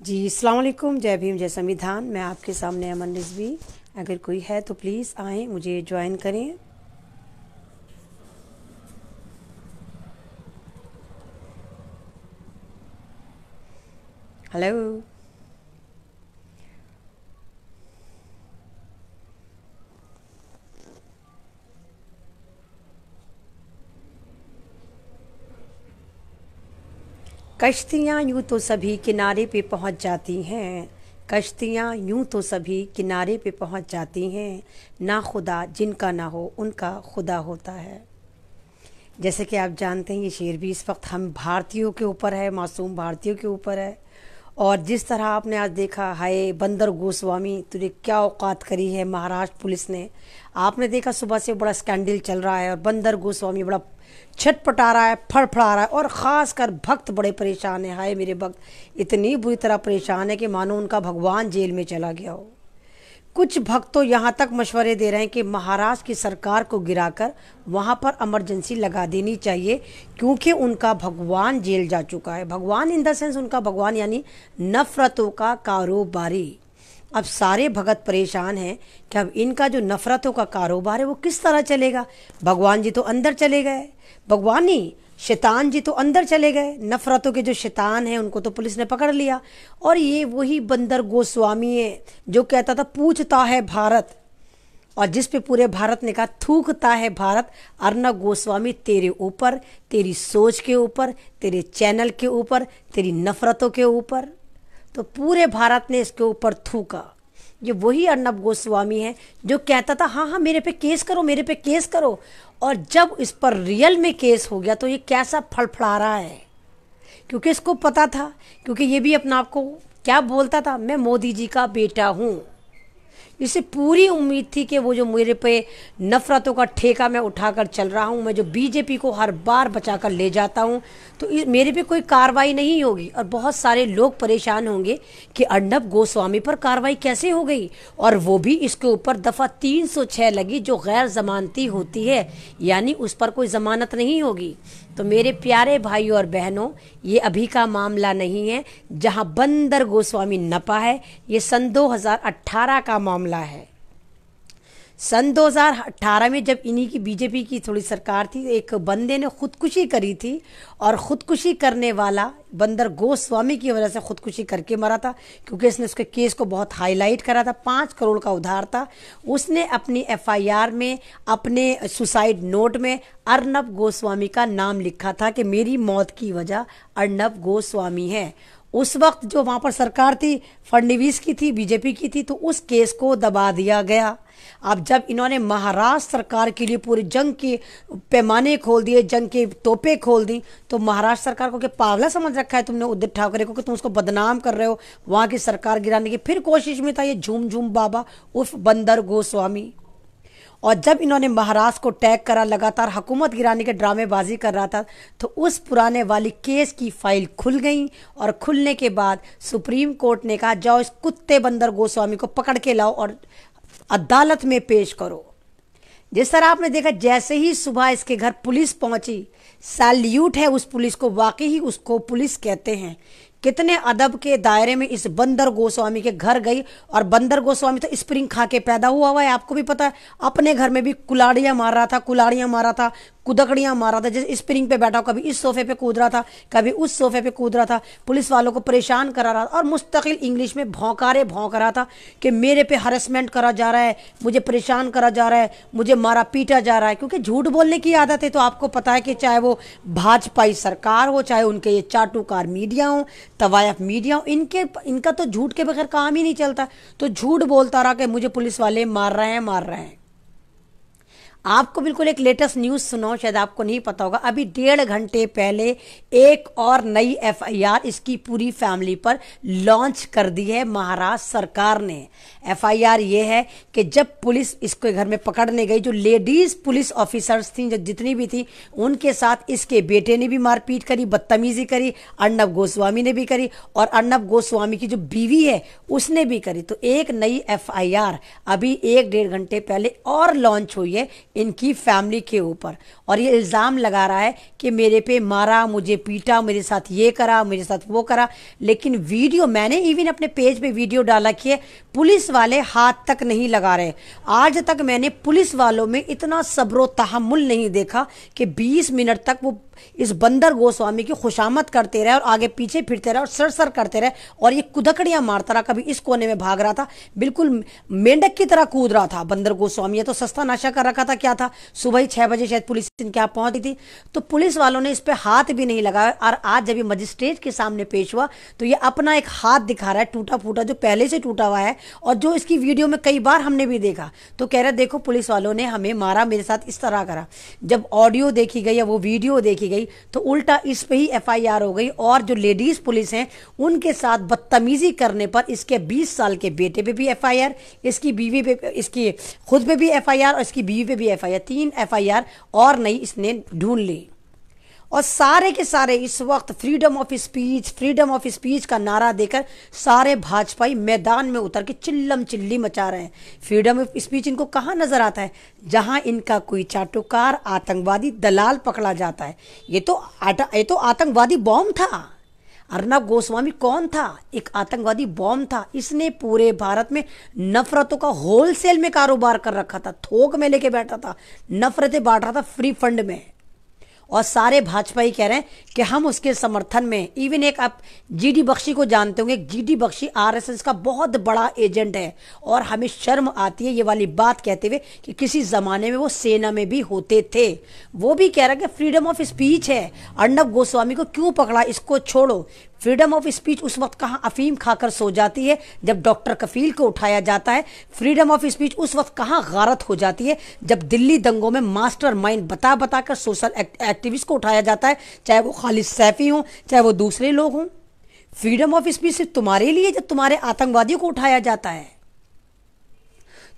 जी अस्सलाम वालेकुम, जय भीम जय संविधान। मैं आपके सामने अमन रिजवी। अगर कोई है तो प्लीज़ आएँ, मुझे ज्वाइन करें। हेलो। कश्तियाँ यूँ तो सभी किनारे पे पहुँच जाती हैं, कश्तियाँ यूँ तो सभी किनारे पे पहुँच जाती हैं, ना खुदा जिनका ना हो उनका खुदा होता है। जैसे कि आप जानते हैं, ये शेर भी इस वक्त हम भारतीयों के ऊपर है, मासूम भारतीयों के ऊपर है। और जिस तरह आपने आज देखा, हाय बंदर गोस्वामी तुझे क्या औकात करी है महाराष्ट्र पुलिस ने। आपने देखा सुबह से बड़ा स्कैंडल चल रहा है और बंदर गोस्वामी बड़ा छटपटा रहा है, फड़फड़ा रहा है, और ख़ासकर भक्त बड़े परेशान है। हाय मेरे भक्त इतनी बुरी तरह परेशान है कि मानो उनका भगवान जेल में चला गया हो। कुछ भक्त तो यहाँ तक मशवरे दे रहे हैं कि महाराष्ट्र की सरकार को गिराकर वहाँ पर इमरजेंसी लगा देनी चाहिए, क्योंकि उनका भगवान जेल जा चुका है। भगवान इन द सेंस उनका भगवान यानी नफरतों का कारोबारी। अब सारे भगत परेशान हैं कि अब इनका जो नफरतों का कारोबार है वो किस तरह चलेगा। भगवान जी तो अंदर चले गए, भगवान नहीं शैतान जी तो अंदर चले गए। नफरतों के जो शैतान हैं उनको तो पुलिस ने पकड़ लिया। और ये वही बंदर गोस्वामी है जो कहता था पूछता है भारत, और जिस पे पूरे भारत ने कहा थूकता है भारत। अर्नब गोस्वामी तेरे ऊपर, तेरी सोच के ऊपर, तेरे चैनल के ऊपर, तेरी नफरतों के ऊपर, तो पूरे भारत ने इसके ऊपर थूका। ये वही अर्नब गोस्वामी है जो कहता था हाँ हाँ मेरे पे केस करो, मेरे पे केस करो। और जब इस पर रियल में केस हो गया तो ये कैसा फड़फड़ा रहा है, क्योंकि इसको पता था, क्योंकि ये भी अपना आप को क्या बोलता था, मैं मोदी जी का बेटा हूँ। इसे पूरी उम्मीद थी कि वो जो मेरे पे नफरतों का ठेका मैं उठाकर चल रहा हूँ, मैं जो बीजेपी को हर बार बचाकर ले जाता हूँ, तो मेरे पे कोई कार्रवाई नहीं होगी। और बहुत सारे लोग परेशान होंगे कि अर्नब गोस्वामी पर कार्रवाई कैसे हो गई, और वो भी इसके ऊपर दफ़ा 306 लगी जो गैर जमानती होती है, यानी उस पर कोई जमानत नहीं होगी। तो मेरे प्यारे भाइयों और बहनों, ये अभी का मामला नहीं है जहां बंदर गोस्वामी नपा है, ये सन 2018 का मामला है। सन 2018 में जब इन्हीं की बीजेपी की थोड़ी सरकार थी, एक बंदे ने खुदकुशी करी थी, और खुदकुशी करने वाला बंदर गोस्वामी की वजह से खुदकुशी करके मरा था, क्योंकि इसने उसके केस को बहुत हाईलाइट करा था। 5 करोड़ का उधार था। उसने अपनी एफआईआर में, अपने सुसाइड नोट में अर्नब गोस्वामी का नाम लिखा था कि मेरी मौत की वजह अर्नब गोस्वामी है। उस वक्त जो वहाँ पर सरकार थी फडणवीस की थी, बीजेपी की थी, तो उस केस को दबा दिया गया। अब जब इन्होंने महाराष्ट्र सरकार के लिए पूरे जंग के पैमाने खोल दिए, जंग के तोपे खोल दी, तो महाराष्ट्र सरकार को क्या पागला समझ रखा है तुमने उद्धव ठाकरे को, कि तुम उसको बदनाम कर रहे हो वहाँ की सरकार गिराने की। फिर कोशिश में था ये झूम झूम बाबा उर्फ बंदर गोस्वामी। और जब इन्होंने महाराष्ट्र को टैग करा, लगातार हुकूमत गिराने के ड्रामेबाजी कर रहा था, तो उस पुराने वाली केस की फाइल खुल गई। और खुलने के बाद सुप्रीम कोर्ट ने कहा जाओ इस कुत्ते बंदर गोस्वामी को पकड़ के लाओ और अदालत में पेश करो। जिस तरह आपने देखा, जैसे ही सुबह इसके घर पुलिस पहुंची, सैल्यूट है उस पुलिस को, वाकई ही उसको पुलिस कहते हैं। कितने अदब के दायरे में इस बंदर गोस्वामी के घर गई, और बंदर गोस्वामी तो स्प्रिंग खा के पैदा हुआ है, आपको भी पता है। अपने घर में भी कुलाड़ियां मार रहा था, कुलाड़ियां मारा था, कुदकड़ियां मारा था, जैसे स्प्रिंग पे बैठा हो, कभी इस सोफे पे कूद रहा था, कभी उस सोफे पे कूद रहा था, पुलिस वालों को परेशान करा रहा था, और मुस्तकिल इंग्लिश में भौंकारे भौंक रहा था कि मेरे पे हरेसमेंट करा जा रहा है, मुझे परेशान करा जा रहा है, मुझे मारा पीटा जा रहा है। क्योंकि झूठ बोलने की आदत है, तो आपको पता है कि चाहे वो भाजपाई सरकार हो, चाहे उनके ये चाटुकार मीडिया हो, तवायफ मीडिया हो, इनका तो झूठ के बगैर काम ही नहीं चलता। तो झूठ बोलता रहा कि मुझे पुलिस वाले मार रहे हैं। आपको बिल्कुल एक लेटेस्ट न्यूज़ सुनाओ, शायद आपको नहीं पता होगा। अभी 1.5 घंटे पहले एक और नई एफआईआर इसकी पूरी फैमिली पर लॉन्च कर दी है महाराष्ट्र सरकार ने। एफआईआर ये है कि जब पुलिस इसके घर में पकड़ने गई, जो लेडीज पुलिस ऑफिसर्स थी, जो जितनी भी थी, उनके साथ इसके बेटे ने भी मारपीट करी, बदतमीजी करी, अर्नब गोस्वामी ने भी करी, और अर्नब गोस्वामी की जो बीवी है उसने भी करी। तो एक नई एफआईआर अभी 1-1.5 घंटे पहले और लॉन्च हुई है इनकी फैमिली के ऊपर, और ये इल्ज़ाम लगा रहा है कि मेरे पे मारा, मुझे पीटा, मेरे साथ ये करा, मेरे साथ वो करा। लेकिन वीडियो मैंने इवन अपने पेज पे वीडियो डाला कि है, पुलिस वाले हाथ तक नहीं लगा रहे। आज तक मैंने पुलिस वालों में इतना सब्र तहम्मुल नहीं देखा कि 20 मिनट तक वो इस बंदर गोस्वामी की खुशामद करते रहे और आगे पीछे फिरते रहे और सर सर करते रहे, और ये कुदकड़ियां मारता रहा, कभी इस कोने में भाग रहा था, बिल्कुल मेंढक की तरह कूद रहा था बंदर गोस्वामी। ये तो सस्ता नशा कर रखा था, क्या था, सुबह ही 6 बजे शायद पुलिस इनके यहाँ पहुंची थी, तो पुलिस वालों ने इस पे हाथ भी नहीं लगाया। और आज जब ये मजिस्ट्रेट के सामने पेश हुआ तो ये अपना एक हाथ दिखा रहा है टूटा फूटा, जो पहले से टूटा हुआ है, और जो इसकी वीडियो में कई बार हमने भी देखा। तो कह रहे देखो पुलिस वालों ने हमें मारा, मेरे साथ इस तरह करा। जब ऑडियो देखी गई या वो वीडियो देखी गई तो उल्टा इस पे ही एफआईआर हो गई, और जो लेडीज पुलिस हैं उनके साथ बदतमीजी करने पर इसके 20 साल के बेटे पे भी एफआईआर, इसकी बीवी पे, इसकी खुद पे भी एफआईआर और इसकी बीवी पे भी एफआईआर, 3 एफआईआर और नई इसने ढूंढ ली। और सारे के सारे इस वक्त फ्रीडम ऑफ स्पीच का नारा देकर सारे भाजपाई मैदान में उतर के चिल्लम चिल्ली मचा रहे हैं। फ्रीडम ऑफ स्पीच इनको कहाँ नजर आता है? जहां इनका कोई चाटुकार आतंकवादी दलाल पकड़ा जाता है। ये तो आतंकवादी बॉम्ब था। अर्नब गोस्वामी कौन था? एक आतंकवादी बॉम्ब था। इसने पूरे भारत में नफरतों का होलसेल में कारोबार कर रखा था, थोक में लेके बैठा था, नफरतें बांट रहा था फ्री फंड में। और सारे भाजपाई कह रहे हैं कि हम उसके समर्थन में। इवन एक आप जीडी बख्शी को जानते होंगे, जीडी बख्शी आरएसएस का बहुत बड़ा एजेंट है, और हमें शर्म आती है ये वाली बात कहते हुए कि किसी जमाने में वो सेना में भी होते थे। वो भी कह रहा है कि फ्रीडम ऑफ स्पीच है, अर्नब गोस्वामी को क्यों पकड़ा, इसको छोड़ो। फ्रीडम ऑफ स्पीच उस वक्त कहाँ अफीम खाकर सो जाती है जब डॉक्टर कफील को उठाया जाता है। फ्रीडम ऑफ स्पीच उस वक्त कहाँ गारत हो जाती है जब दिल्ली दंगों में मास्टर माइंड बता बताकर सोशल एक्टिविस्ट को उठाया जाता है, चाहे वो खालिद सैफी हो चाहे वो दूसरे लोग हों। फ्रीडम ऑफ स्पीच सिर्फ तुम्हारे लिए जब तुम्हारे आतंकवादियों को उठाया जाता है।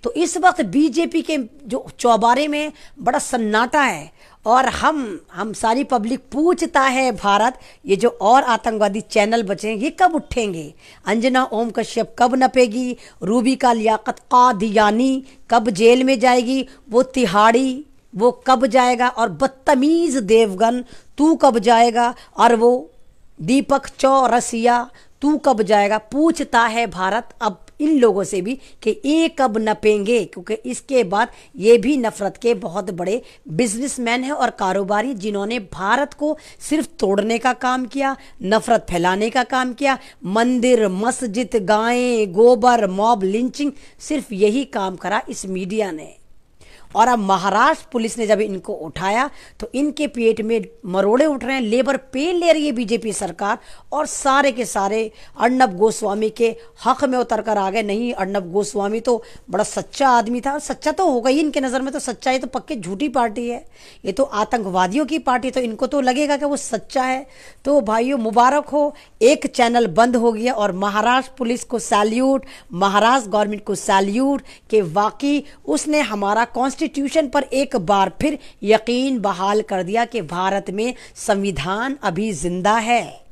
तो इस वक्त बीजेपी के जो चौबारे में बड़ा सन्नाटा है, और हम सारी पब्लिक पूछता है भारत, ये जो और आतंकवादी चैनल बचे हैं ये कब उठेंगे? अंजना ओम कश्यप कब नपेगी? रूबी का लियाकत कादियानी कब जेल में जाएगी? वो तिहाड़ी वो कब जाएगा? और बदतमीज देवगन तू कब जाएगा? और वो दीपक चौरसिया तू कब जाएगा? पूछता है भारत अब इन लोगों से भी कि ये कब नपेंगे, क्योंकि इसके बाद ये भी नफरत के बहुत बड़े बिजनेसमैन हैं और कारोबारी, जिन्होंने भारत को सिर्फ तोड़ने का काम किया, नफरत फैलाने का काम किया। मंदिर, मस्जिद, गायें, गोबर, मॉब लिंचिंग, सिर्फ यही काम करा इस मीडिया ने। और अब महाराष्ट्र पुलिस ने जब इनको उठाया तो इनके पेट में मरोड़े उठ रहे हैं, लेबर पेन ले रही है बीजेपी सरकार, और सारे के सारे अर्नब गोस्वामी के हक में उतर कर आ गए। नहीं, अर्नब गोस्वामी तो बड़ा सच्चा आदमी था, सच्चा तो होगा ही इनके नज़र में, तो सच्चा है तो पक्के झूठी पार्टी है, ये तो आतंकवादियों की पार्टी, तो इनको तो लगेगा कि वो सच्चा है। तो भाइयों मुबारक हो, एक चैनल बंद हो गया, और महाराष्ट्र पुलिस को सैल्यूट, महाराष्ट्र गवर्नमेंट को सैल्यूट कि वाकई उसने हमारा कॉन्स्टिट्यूशन पर एक बार फिर यकीन बहाल कर दिया कि भारत में संविधान अभी जिंदा है।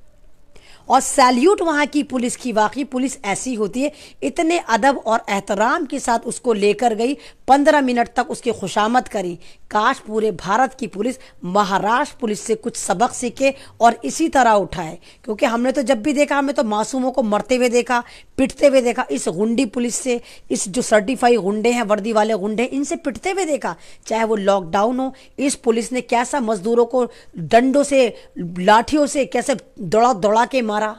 और सैल्यूट वहां की पुलिस की, वाकई पुलिस ऐसी होती है, इतने अदब और एहतराम के साथ उसको लेकर गई, 15 मिनट तक उसकी खुशामद करी। काश पूरे भारत की पुलिस महाराष्ट्र पुलिस से कुछ सबक सीखे और इसी तरह उठाए, क्योंकि हमने तो जब भी देखा, हमें तो मासूमों को मरते हुए देखा, पिटते हुए देखा। इस गुंडी पुलिस से, इस जो सर्टिफाइड गुंडे हैं, वर्दी वाले गुंडे, इनसे पिटते हुए देखा, चाहे वो लॉकडाउन हो। इस पुलिस ने कैसा मजदूरों को डंडों से, लाठियों से कैसे दौड़ा दौड़ा के मारा,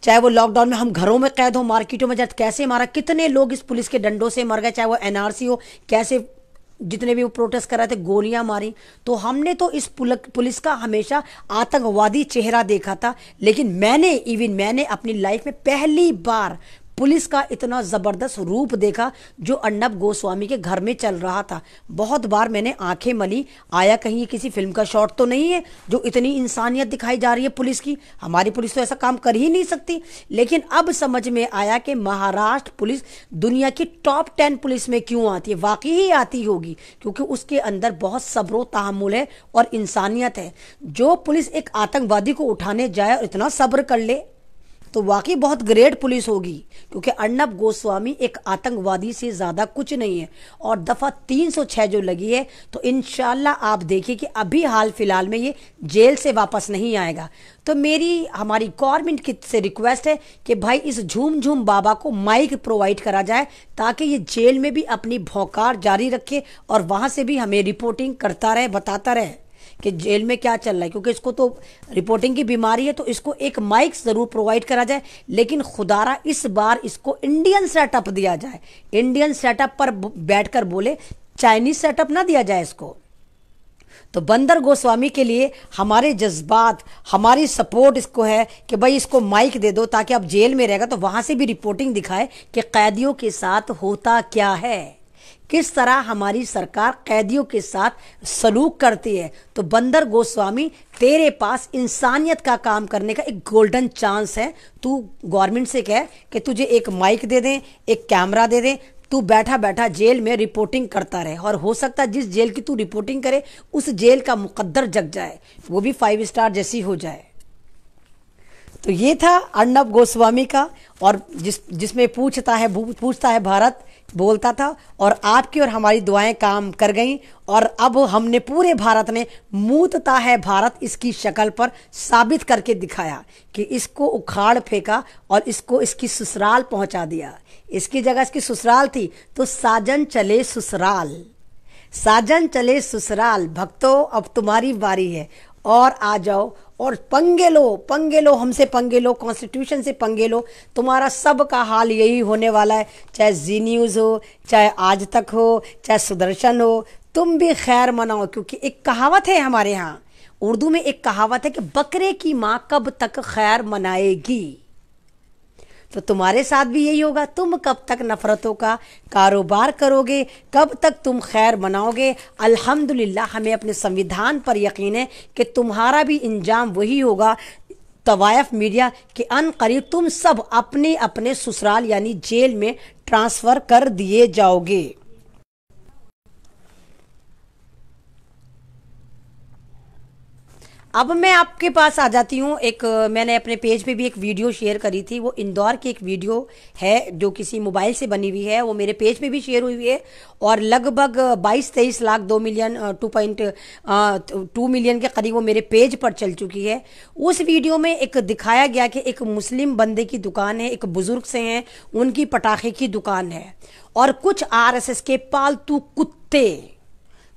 चाहे वो लॉकडाउन में हम घरों में कैद हो, मार्केटों में जाते कैसे मारा, कितने लोग इस पुलिस के डंडों से मर गए, चाहे वो एनआरसी हो, कैसे जितने भी वो प्रोटेस्ट कर रहे थे गोलियां मारी। तो हमने तो इस पुलिस का हमेशा आतंकवादी चेहरा देखा था, लेकिन मैंने अपनी लाइफ में पहली बार पुलिस का इतना जबरदस्त रूप देखा जो अर्नब गोस्वामी के घर में चल रहा था। बहुत बार मैंने आंखें मली, आया कहीं ये किसी फिल्म का शॉट तो नहीं है जो इतनी इंसानियत दिखाई जा रही है पुलिस की। हमारी पुलिस तो ऐसा काम कर ही नहीं सकती। लेकिन अब समझ में आया कि महाराष्ट्र पुलिस दुनिया की टॉप 10 पुलिस में क्यों आती है। वाकई ही आती होगी, क्योंकि उसके अंदर बहुत सब्र तहम्मुल है और इंसानियत है। जो पुलिस एक आतंकवादी को उठाने जाए और इतना सब्र कर ले, तो वाकई बहुत ग्रेट पुलिस होगी, क्योंकि अर्नब गोस्वामी एक आतंकवादी से ज़्यादा कुछ नहीं है। और दफ़ा 306 जो लगी है, तो इंशाल्लाह आप देखिए कि अभी हाल फिलहाल में ये जेल से वापस नहीं आएगा। तो हमारी गवर्नमेंट से रिक्वेस्ट है कि भाई इस झूम झूम बाबा को माइक प्रोवाइड करा जाए, ताकि ये जेल में भी अपनी भौंकार जारी रखे और वहाँ से भी हमें रिपोर्टिंग करता रहे, बताता रहे कि जेल में क्या चल रहा है। क्योंकि इसको तो रिपोर्टिंग की बीमारी है, तो इसको एक माइक ज़रूर प्रोवाइड करा जाए। लेकिन खुदारा इस बार इसको इंडियन सेटअप दिया जाए, इंडियन सेटअप पर बैठकर बोले, चाइनीज सेटअप ना दिया जाए इसको। तो बंदर गोस्वामी के लिए हमारे जज्बात, हमारी सपोर्ट इसको है कि भाई इसको माइक दे दो, ताकि अब जेल में रहेगा तो वहां से भी रिपोर्टिंग दिखाए कि कैदियों के साथ होता क्या है, किस तरह हमारी सरकार कैदियों के साथ सलूक करती है। तो बंदर गोस्वामी, तेरे पास इंसानियत का काम करने का एक गोल्डन चांस है। तू गवर्नमेंट से कह कि तुझे एक माइक दे दें, एक कैमरा दे दें, तू बैठा बैठा जेल में रिपोर्टिंग करता रहे। और हो सकता है जिस जेल की तू रिपोर्टिंग करे उस जेल का मुकद्दर जग जाए, वो भी 5 स्टार जैसी हो जाए। तो ये था अर्नब गोस्वामी का, और जिसमें पूछता है भारत बोलता था, और आपकी और हमारी दुआएं काम कर गईं। और अब हमने पूरे भारत ने मूतता है भारत इसकी शक्ल पर साबित करके दिखाया कि इसको उखाड़ फेंका और इसको इसकी ससुराल पहुंचा दिया। इसकी जगह इसकी ससुराल थी, तो साजन चले ससुराल, साजन चले ससुराल। भक्तों अब तुम्हारी बारी है, और आ जाओ और पंगे लो, हमसे पंगे लो, कॉन्स्टिट्यूशन से पंगे लो। तुम्हारा सब का हाल यही होने वाला है, चाहे जी न्यूज़ हो, चाहे आज तक हो, चाहे सुदर्शन हो, तुम भी खैर मनाओ। क्योंकि एक कहावत है हमारे यहाँ उर्दू में, एक कहावत है कि बकरे की माँ कब तक खैर मनाएगी। तो तुम्हारे साथ भी यही होगा, तुम कब तक नफरतों का कारोबार करोगे, कब तक तुम खैर मनाओगे। अल्हम्दुलिल्लाह हमें अपने संविधान पर यकीन है कि तुम्हारा भी इंजाम वही होगा, तवायफ मीडिया, कि अन करीब तुम सब अपने अपने ससुराल यानी जेल में ट्रांसफर कर दिए जाओगे। अब मैं आपके पास आ जाती हूँ। मैंने अपने पेज पे भी एक वीडियो शेयर करी थी, वो इंदौर की एक वीडियो है जो किसी मोबाइल से बनी हुई है, वो मेरे पेज पे भी शेयर हुई है, और लगभग 22-23 लाख 2 मिलियन 2 मिलियन के करीब वो मेरे पेज पर चल चुकी है। उस वीडियो में एक दिखाया गया कि एक मुस्लिम बंदे की दुकान है, एक बुजुर्ग से हैं, उनकी पटाखे की दुकान है, और कुछ RSS के पालतू कुत्ते,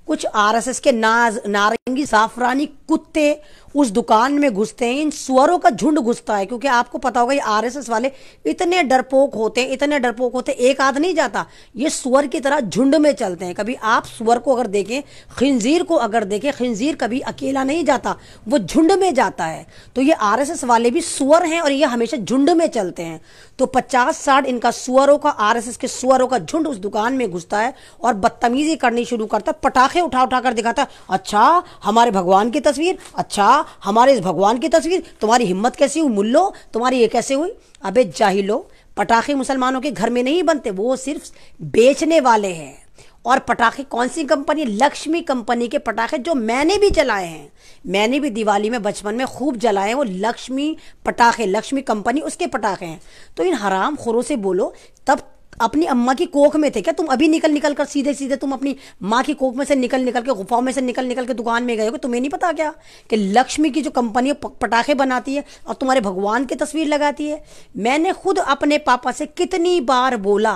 कुछ RSS के नारंगी जाफरानी कुत्ते उस दुकान में घुसते हैं। इन सुअरों का झुंड घुसता है, क्योंकि आपको पता होगा ये RSS वाले इतने डरपोक होते हैं, इतने डरपोक होते हैं, एक आध नहीं जाता, ये सुअर की तरह झुंड में चलते हैं। कभी आप सुअर को अगर देखें, खिंजीर को अगर देखें, खिंजीर कभी अकेला नहीं जाता, वो झुंड में जाता है। तो ये RSS वाले भी सुअर हैं और ये हमेशा झुंड में चलते हैं। तो 50-60 इनका सुअरों का, RSS के सुअरों का झुंड उस दुकान में घुसता है और बदतमीजी करनी शुरू करता है, पटाखे उठा उठा कर दिखाता है, अच्छा हमारे भगवान की तस्वीर, अच्छा हमारे इस भगवान की तस्वीर, तुम्हारी हिम्मत कैसी हुई मुल्लो, तुम्हारी ये कैसे हुई। अबे जाहिलो, पटाखे मुसलमानों के घर में नहीं बनते, वो सिर्फ बेचने वाले हैं। और पटाखे कौन सी कंपनी? लक्ष्मी कंपनी के पटाखे, जो मैंने भी जलाए हैं, मैंने भी दिवाली में बचपन में खूब जलाए हैं, वो लक्ष्मी पटाखे, लक्ष्मी कंपनी उसके पटाखे हैं। तो इन हराम खोरों से बोलो, तब अपनी अम्मा की कोख में थे क्या तुम? अभी निकल निकल कर सीधे सीधे तुम अपनी माँ की कोख में से निकल निकल के, गुफाओं में से निकल निकल के दुकान में गए हो? तुम्हें नहीं पता क्या कि लक्ष्मी की जो कंपनी पटाखे बनाती है और तुम्हारे भगवान की तस्वीर लगाती है? मैंने खुद अपने पापा से कितनी बार बोला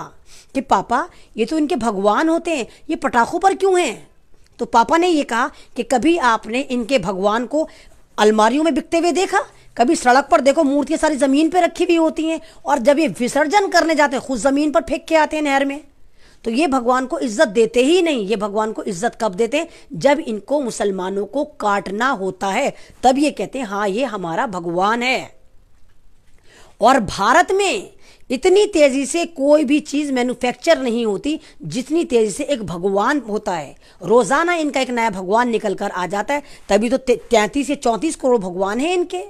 कि पापा ये तो इनके भगवान होते हैं, ये पटाखों पर क्यों हैं? तो पापा ने ये कहा कि कभी आपने इनके भगवान को अलमारियों में बिकते हुए देखा? कभी सड़क पर देखो, मूर्तियां सारी जमीन पे रखी हुई होती हैं, और जब ये विसर्जन करने जाते हैं खुद जमीन पर फेंक के आते हैं नहर में। तो ये भगवान को इज्जत देते ही नहीं। ये भगवान को इज्जत कब देते हैं? जब इनको मुसलमानों को काटना होता है, तब ये कहते हैं हाँ ये हमारा भगवान है। और भारत में इतनी तेजी से कोई भी चीज मैन्युफैक्चर नहीं होती जितनी तेजी से एक भगवान होता है। रोजाना इनका एक नया भगवान निकल कर आ जाता है, तभी तो 33 से 34 करोड़ भगवान है इनके।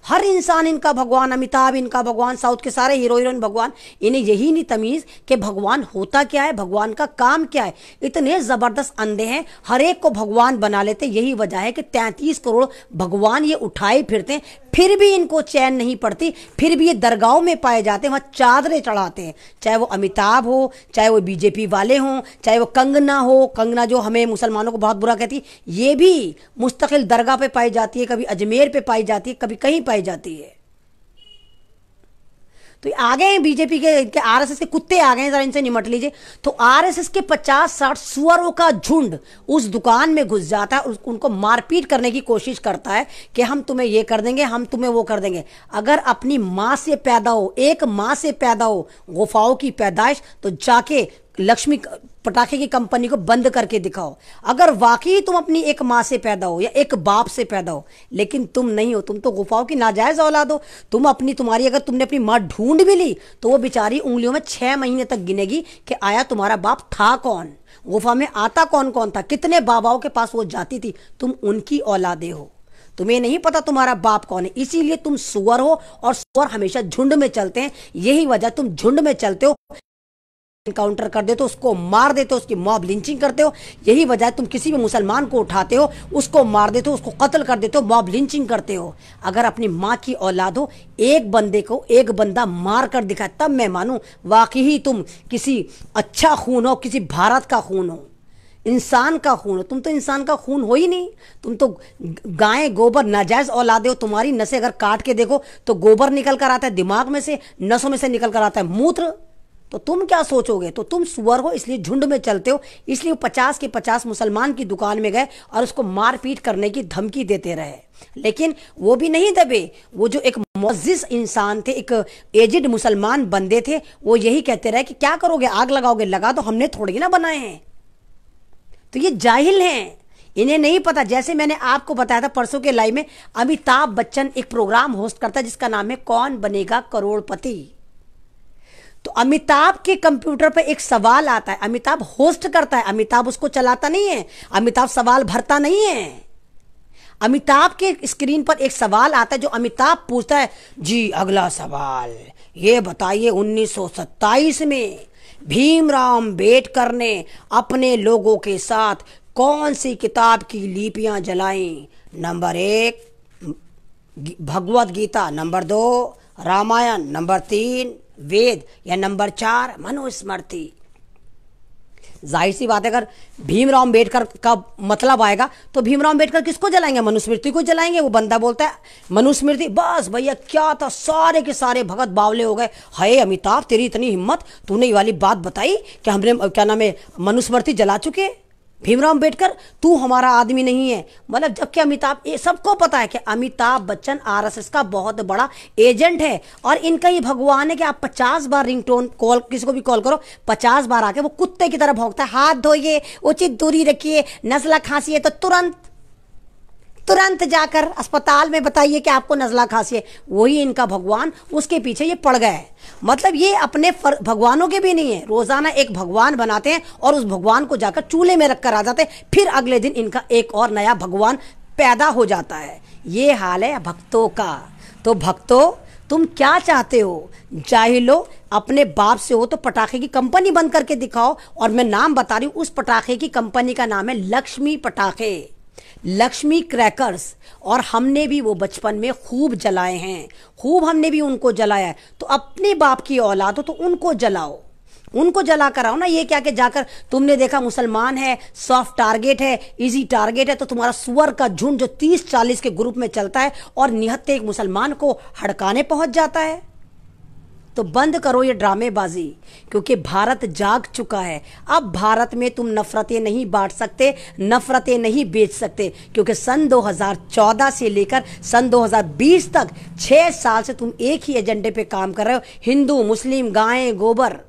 हर इंसान इनका भगवान, अमिताभ इनका भगवान, साउथ के सारे हीरो हीरोइन भगवान। इन्हें यही नहीं तमीज कि भगवान होता क्या है, भगवान का काम क्या है। इतने जबरदस्त अंधे हैं, हर एक को भगवान बना लेते। यही वजह है कि 33 करोड़ भगवान ये उठाए फिरते हैं, फिर भी इनको चैन नहीं पड़ती, फिर भी ये दरगाहों में पाए जाते हैं, वहाँ चादरें चढ़ाते हैं, चाहे वो अमिताभ हो, चाहे वो बीजेपी वाले हों, चाहे वो कंगना हो, कंगना जो हमें मुसलमानों को बहुत बुरा कहती, ये भी मुस्तकिल दरगाह पे पाई जाती है, कभी अजमेर पे पाई जाती है, कभी कहीं पाई जाती है। तो आ गए हैं बीजेपी के आरएसएस के कुत्ते आ गए हैं, जरा इनसे निमट लीजिए। तो आरएसएस के 50-60 सुअरों का झुंड उस दुकान में घुस जाता है, उनको मारपीट करने की कोशिश करता है कि हम तुम्हें ये कर देंगे, हम तुम्हें वो कर देंगे। अगर अपनी माँ से पैदा हो, एक माँ से पैदा हो गुफाओं की पैदाइश, तो जाके लक्ष्मी पटाखे की कंपनी को बंद करके दिखाओ। अगर वाकई तुम अपनी एक माँ से पैदा हो या एक बाप से पैदा हो, लेकिन तुम नहीं हो, तुम तो गुफाओं की नाजायज औलाद हो। तुम्हारी अगर तुमने अपनी माँ ढूंढ भी ली तो वो बेचारी उंगलियों में 6 महीने तक गिनेगी कि आया तुम्हारा बाप था कौन, गुफा में आता कौन कौन था, कितने बाबाओं के पास वो जाती थी। तुम उनकी औलादे हो, तुम्हें नहीं पता तुम्हारा बाप कौन है, इसीलिए तुम सुअर हो। और सुअर हमेशा झुंड में चलते हैं, यही वजह तुम झुंड में चलते हो। एनकाउंटर कर देते हो, उसको मार देते हो, उसकी मॉब लिंचिंग करते हो। यही वजह तुम किसी भी मुसलमान को उठाते हो, उसको मार देते हो, उसको कत्ल कर देते हो, मॉब लिंचिंग करते हो। अगर अपनी माँ की औलाद हो, एक बंदे को एक बंदा मार कर दिखाए, तब मैं मानूं वाकई ही तुम किसी अच्छा खून हो, किसी भारत का खून हो, इंसान का खून हो। तुम तो इंसान का खून हो ही नहीं, तुम तो गाय गोबर नाजायज औलादे हो। तुम्हारी नसें अगर काट के देखो तो गोबर निकल कर आता है दिमाग में से, नसों में से निकल कर आता है मूत्र। तो तुम क्या सोचोगे? तो तुम सुअर हो, इसलिए झुंड में चलते हो। इसलिए 50 के 50 मुसलमान की दुकान में गए और उसको मारपीट करने की धमकी देते रहे, लेकिन वो भी नहीं दबे। वो जो एक मुअज़्ज़िज़ इंसान थे, एक एजिड मुसलमान बंदे थे, वो यही कहते रहे कि क्या करोगे, आग लगाओगे, लगा दो, हमने थोड़ी ना बनाए हैं। तो ये जाहिल हैं, इन्हें नहीं पता। जैसे मैंने आपको बताया था परसों के लाइव में, अमिताभ बच्चन एक प्रोग्राम होस्ट करता है जिसका नाम है कौन बनेगा करोड़पति। तो अमिताभ के कंप्यूटर पर एक सवाल आता है, अमिताभ होस्ट करता है, अमिताभ उसको चलाता नहीं है, अमिताभ सवाल भरता नहीं है। अमिताभ के स्क्रीन पर एक सवाल आता है जो अमिताभ पूछता है, जी अगला सवाल ये बताइए, 1927 में भीमराव अंबेडकर ने अपने लोगों के साथ कौन सी किताब की लिपियां जलाई? Number 1 Bhagavad Gita, number 2 Ramayan, number 3 वेद, या नंबर 4 मनुस्मृति। जाहिर सी बात है, अगर भीमराव अंबेडकर का मतलब आएगा तो भीमराव अंबेडकर किसको जलाएंगे? मनुस्मृति को जलाएंगे। वो बंदा बोलता है मनुस्मृति, बस भैया क्या था, सारे के सारे भगत बावले हो गए। हाय अमिताभ, तेरी इतनी हिम्मत, तूने ये वाली बात बताई कि हमने क्या नाम है मनुस्मृति जला चुके। भीमराव अंबेडकर, तू हमारा आदमी नहीं है। मतलब जबकि अमिताभ, ये सबको पता है कि अमिताभ बच्चन आरएसएस का बहुत बड़ा एजेंट है और इनका ये भगवान है कि आप 50 बार रिंगटोन कॉल, किसी को भी कॉल करो, 50 बार आके वो कुत्ते की तरह भौंकता है, हाथ धोइए, उचित दूरी रखिए, नज़ला खांसी है तो तुरंत जाकर अस्पताल में बताइए कि आपको नज़ला खांसी है। वही इनका भगवान, उसके पीछे ये पड़ गए। मतलब ये अपने भगवानों के भी नहीं है, रोजाना एक भगवान बनाते हैं और उस भगवान को जाकर चूल्हे में रखकर आ जाते हैं, फिर अगले दिन इनका एक और नया भगवान पैदा हो जाता है। ये हाल है भक्तों का। तो भक्तों, तुम क्या चाहते हो? जाहिलो, अपने बाप से हो तो पटाखे की कंपनी बंद करके दिखाओ। और मैं नाम बता रही हूं, उस पटाखे की कंपनी का नाम है लक्ष्मी पटाखे, लक्ष्मी क्रैकर्स। और हमने भी वो बचपन में खूब जलाए हैं, खूब हमने भी उनको जलाया है। तो अपने बाप की औलाद हो तो उनको जलाओ, उनको जला कर आओ ना। ये क्या कि जाकर तुमने देखा मुसलमान है, सॉफ्ट टारगेट है, इजी टारगेट है, तो तुम्हारा सुअर का झुंड जो 30-40 के ग्रुप में चलता है और निहत्ते एक मुसलमान को हड़काने पहुंच जाता है। तो बंद करो ये ड्रामेबाजी, क्योंकि भारत जाग चुका है। अब भारत में तुम नफरतें नहीं बांट सकते, नफरतें नहीं बेच सकते, क्योंकि सन 2014 से लेकर सन 2020 तक 6 साल से तुम एक ही एजेंडे पे काम कर रहे हो, हिंदू मुस्लिम गायें गोबर।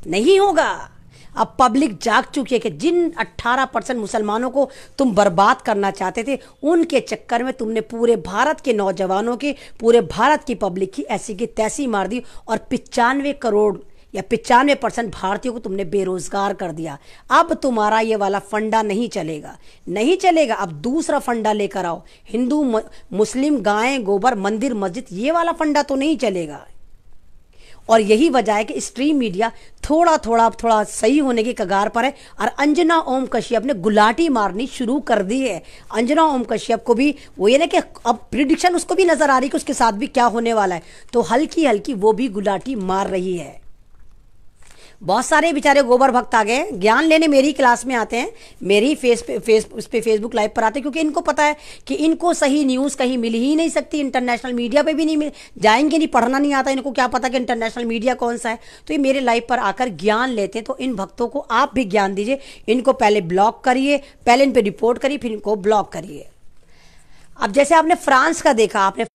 नहीं होगा। अब पब्लिक जाग चुकी है कि जिन 18% मुसलमानों को तुम बर्बाद करना चाहते थे, उनके चक्कर में तुमने पूरे भारत के नौजवानों की, पूरे भारत की पब्लिक की ऐसी की तैसी मार दी और 95 करोड़ या 95% भारतीयों को तुमने बेरोजगार कर दिया। अब तुम्हारा ये वाला फंडा नहीं चलेगा, नहीं चलेगा। अब दूसरा फंडा लेकर आओ, हिंदू मुस्लिम गायें गोबर मंदिर मस्जिद, ये वाला फंडा तो नहीं चलेगा। और यही वजह है कि स्ट्रीम मीडिया थोड़ा सही होने की कगार पर है। और अंजना ओम कश्यप ने गुलाटी मारनी शुरू कर दी है। अंजना ओम कश्यप को भी वो ये ना कि अब प्रिडिक्शन उसको भी नजर आ रही है कि उसके साथ भी क्या होने वाला है, तो हल्की हल्की वो भी गुलाटी मार रही है। बहुत सारे बेचारे गोबर भक्त आ गए ज्ञान लेने, मेरी क्लास में आते हैं, मेरी फेसबुक लाइव पर आते हैं, क्योंकि इनको पता है कि इनको सही न्यूज़ कहीं मिल ही नहीं सकती, इंटरनेशनल मीडिया पे भी नहीं मिल जाएंगे, नहीं पढ़ना नहीं आता इनको, क्या पता कि इंटरनेशनल मीडिया कौन सा है। तो ये मेरे लाइव पर आकर ज्ञान लेते हैं। तो इन भक्तों को आप भी ज्ञान दीजिए, इनको पहले ब्लॉक करिए, पहले इन पर रिपोर्ट करिए, फिर इनको ब्लॉक करिए। अब जैसे आपने फ्रांस का देखा, आपने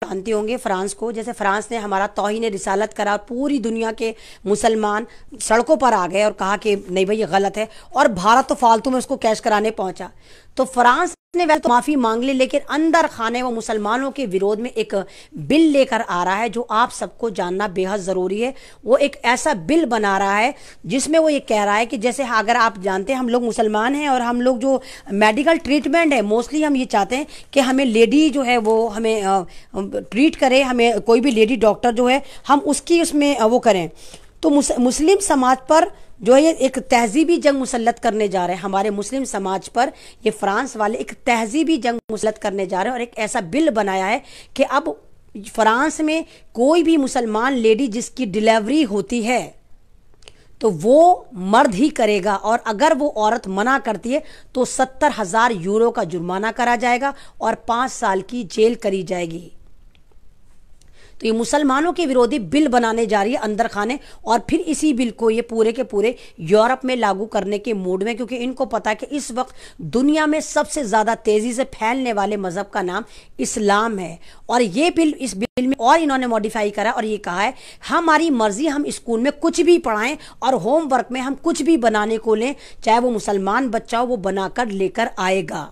जानते होंगे फ्रांस को, जैसे फ्रांस ने हमारा तौहीन रिसालत करा, पूरी दुनिया के मुसलमान सड़कों पर आ गए और कहा कि नहीं भाई ये गलत है, और भारत तो फालतू में उसको कैश कराने पहुंचा। तो फ्रांस ने वैसे तो माफी मांग ली, लेकिन अंदर खाने वो मुसलमानों के विरोध में एक बिल लेकर आ रहा है जो आप सबको जानना बेहद जरूरी है। वो एक ऐसा बिल बना रहा है जिसमें वो ये कह रहा है कि जैसे अगर आप जानते हैं हम लोग मुसलमान हैं और हम लोग जो मेडिकल ट्रीटमेंट है मोस्टली हम ये चाहते हैं कि हमें लेडी जो है वो हमें ट्रीट करे, हमें कोई भी लेडी डॉक्टर जो है हम उसकी उसमें वो करें। तो मुस्लिम समाज पर जो है एक तहजीबी जंग मुसल्लत करने जा रहे हैं, हमारे मुस्लिम समाज पर ये फ्रांस वाले एक तहजीबी जंग मुसल्लत करने जा रहे हैं। और एक ऐसा बिल बनाया है कि अब फ्रांस में कोई भी मुसलमान लेडी जिसकी डिलीवरी होती है तो वो मर्द ही करेगा, और अगर वो औरत मना करती है तो 70,000 यूरो का जुर्माना करा जाएगा और 5 साल की जेल करी जाएगी। तो ये मुसलमानों के विरोधी बिल बनाने जा रही है अंदर खाने, और फिर इसी बिल को ये पूरे के पूरे यूरोप में लागू करने के मूड में, क्योंकि इनको पता है कि इस वक्त दुनिया में सबसे ज्यादा तेजी से फैलने वाले मजहब का नाम इस्लाम है। और ये बिल, इस बिल में और इन्होंने मॉडिफाई करा और ये कहा है हमारी मर्जी, हम स्कूल में कुछ भी पढ़ाएं और होमवर्क में हम कुछ भी बनाने को लें, चाहे वो मुसलमान बच्चा हो वो बनाकर लेकर आएगा।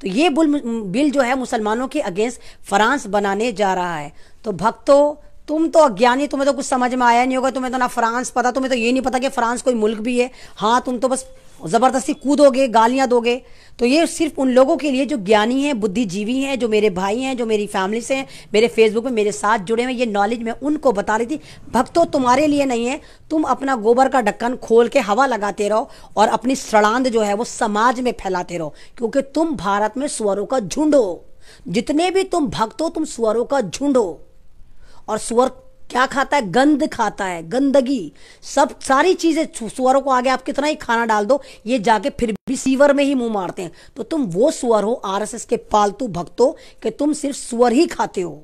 तो ये बिल जो है मुसलमानों के अगेंस्ट फ्रांस बनाने जा रहा है। तो भक्तों, तुम तो अज्ञानी, तुम्हें तो कुछ समझ में आया नहीं होगा, तुम्हें तो ना फ्रांस पता, तुम्हें तो ये नहीं पता कि फ्रांस कोई मुल्क भी है। हाँ, तुम तो बस जबरदस्ती कूदोगे, गालियां दोगे। तो ये सिर्फ उन लोगों के लिए जो ज्ञानी हैं, बुद्धिजीवी हैं, जो मेरे भाई हैं, जो मेरी फैमिली से हैं, मेरे फेसबुक में मेरे साथ जुड़े हुए, ये नॉलेज मैं उनको बता रही थी। भक्तों, तुम्हारे लिए नहीं है, तुम अपना गोबर का ढक्कन खोल के हवा लगाते रहो और अपनी सड़ांध जो है वो समाज में फैलाते रहो, क्योंकि तुम भारत में सुअरों का झुंड हो। जितने भी तुम भक्त हो तुम सुअरों का झुंड हो। और सुअर क्या खाता है? गंद खाता है, गंदगी, सब सारी चीजें। सुअरों को आगे आप कितना ही खाना डाल दो, ये जाके फिर भी सीवर में ही मुंह मारते हैं। तो तुम वो सुअर हो, आरएसएस के पालतू भक्तों, कि तुम सिर्फ सुअर ही खाते हो,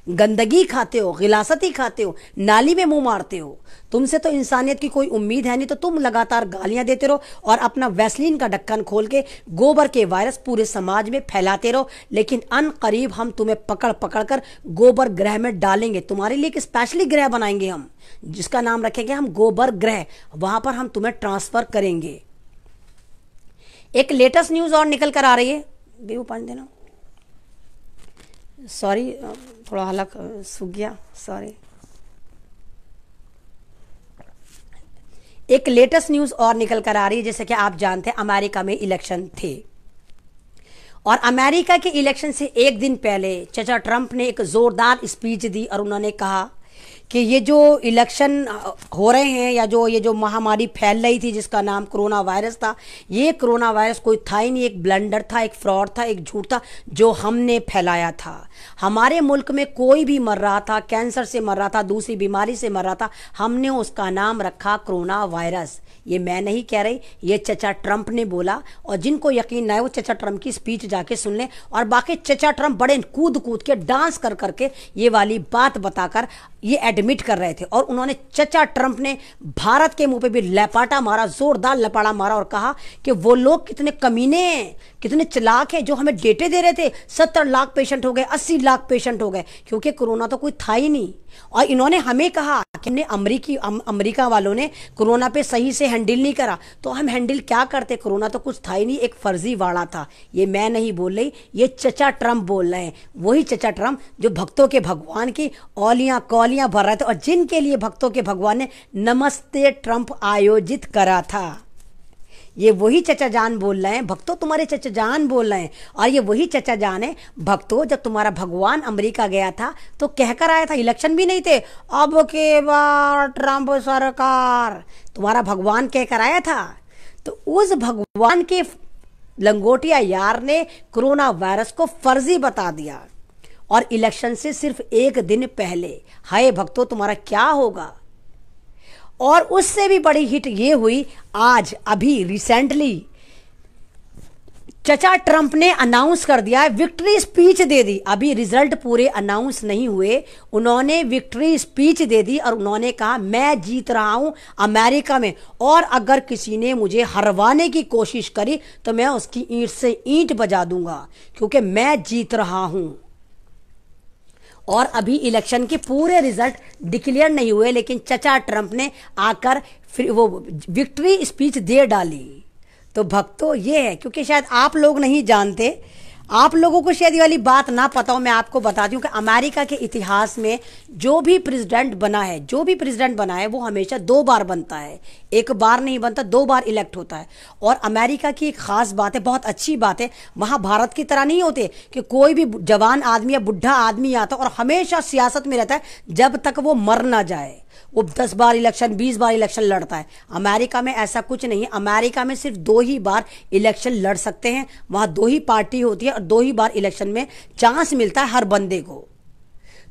गंदगी खाते हो, गिलासती खाते हो, नाली में मुंह मारते हो। तुमसे तो इंसानियत की कोई उम्मीद है नहीं, तो तुम लगातार गालियां देते रहो और अपना वैसलीन का ढक्कन खोल के गोबर के वायरस पूरे समाज में फैलाते रहो। लेकिन अन करीब हम तुम्हें पकड़ पकड़ कर गोबर ग्रह में डालेंगे। तुम्हारे लिए एक स्पेशली ग्रह बनाएंगे हम, जिसका नाम रखेंगे हम गोबर ग्रह। वहां पर हम तुम्हें ट्रांसफर करेंगे। एक लेटेस्ट न्यूज और निकल कर आ रही है, बेबू पानी देना, सॉरी थोड़ा हलक सूख गया, सॉरी। एक लेटेस्ट न्यूज और निकल कर आ रही है। जैसे कि आप जानते हैं अमेरिका में इलेक्शन थे, और अमेरिका के इलेक्शन से एक दिन पहले चाचा ट्रंप ने एक जोरदार स्पीच दी और उन्होंने कहा कि ये जो इलेक्शन हो रहे हैं, या जो ये जो महामारी फैल रही थी जिसका नाम कोरोना वायरस था, ये कोरोना वायरस कोई था ही नहीं, एक ब्लंडर था, एक फ्रॉड था, एक झूठ था जो हमने फैलाया था। हमारे मुल्क में कोई भी मर रहा था, कैंसर से मर रहा था, दूसरी बीमारी से मर रहा था, हमने उसका नाम रखा कोरोना वायरस। ये मैं नहीं कह रही, ये चचा ट्रंप ने बोला। और जिनको यकीन ना है वो चचा ट्रंप की स्पीच जाके सुन लें। और बाकी चचा ट्रंप बड़े कूद कूद के डांस कर करके ये वाली बात बताकर ये एडमिट कर रहे थे। और उन्होंने, चचा ट्रंप ने भारत के मुंह पे भी लपाटा मारा, जोरदार लपाटा मारा, और कहा कि वो लोग कितने कमीने हैं, कितने चालाक हैं, जो हमें डेटे दे रहे थे 70 लाख पेशेंट हो गए, 80 लाख पेशेंट हो गए, क्योंकि कोरोना तो कोई था ही नहीं। और इन्होंने हमें कहा कि हमने अमेरिका वालों ने कोरोना पे सही से हैंडल नहीं करा। तो हम हैंडल क्या करते? कोरोना तो कुछ था ही नहीं, एक फर्जी वाड़ा था। ये मैं नहीं बोल रही, ये चचा ट्रंप बोल रहे हैं। वही चचा ट्रंप जो भक्तों के भगवान की औलियां कौलियां भर रहे थे, और जिनके लिए भक्तों के भगवान ने नमस्ते ट्रंप आयोजित करा था। ये वही चचा जान बोल रहे हैं भक्तों, तुम्हारे चचा जान बोल रहे हैं। और ये वही चचा जान है भक्तों, जब तुम्हारा भगवान अमेरिका गया था तो कहकर आया था, इलेक्शन भी नहीं थे, अब के बार ट्रंप सरकार, तुम्हारा भगवान कहकर आया था। तो उस भगवान के लंगोटिया यार ने कोरोना वायरस को फर्जी बता दिया, और इलेक्शन से सिर्फ एक दिन पहले हाय भक्तों तुम्हारा क्या होगा। और उससे भी बड़ी हिट ये हुई आज अभी रिसेंटली चचा ट्रंप ने अनाउंस कर दिया, विक्ट्री स्पीच दे दी। अभी रिजल्ट पूरे अनाउंस नहीं हुए, उन्होंने विक्ट्री स्पीच दे दी और उन्होंने कहा मैं जीत रहा हूं अमेरिका में, और अगर किसी ने मुझे हरवाने की कोशिश करी तो मैं उसकी ईंट से ईंट बजा दूंगा, क्योंकि मैं जीत रहा हूं। और अभी इलेक्शन के पूरे रिजल्ट डिक्लेयर नहीं हुए, लेकिन चचा ट्रंप ने आकर फिर वो विक्ट्री स्पीच दे डाली। तो भक्तों ये है, क्योंकि शायद आप लोग नहीं जानते, आप लोगों को शायद ये वाली बात ना पता हो, मैं आपको बता दूं कि अमेरिका के इतिहास में जो भी प्रेसिडेंट बना है वो हमेशा 2 बार बनता है, 1 बार नहीं बनता, 2 बार इलेक्ट होता है। और अमेरिका की एक खास बात है, बहुत अच्छी बात है, वहां भारत की तरह नहीं होते कि कोई भी जवान आदमी या बुढ़ा आदमी आता और हमेशा सियासत में रहता है जब तक वो मर ना जाए, वो 10 बार इलेक्शन 20 बार इलेक्शन लड़ता है। अमेरिका में ऐसा कुछ नहीं है, अमेरिका में सिर्फ 2 ही बार इलेक्शन लड़ सकते हैं, वहां 2 ही पार्टी होती है और 2 ही बार इलेक्शन में चांस मिलता है हर बंदे को।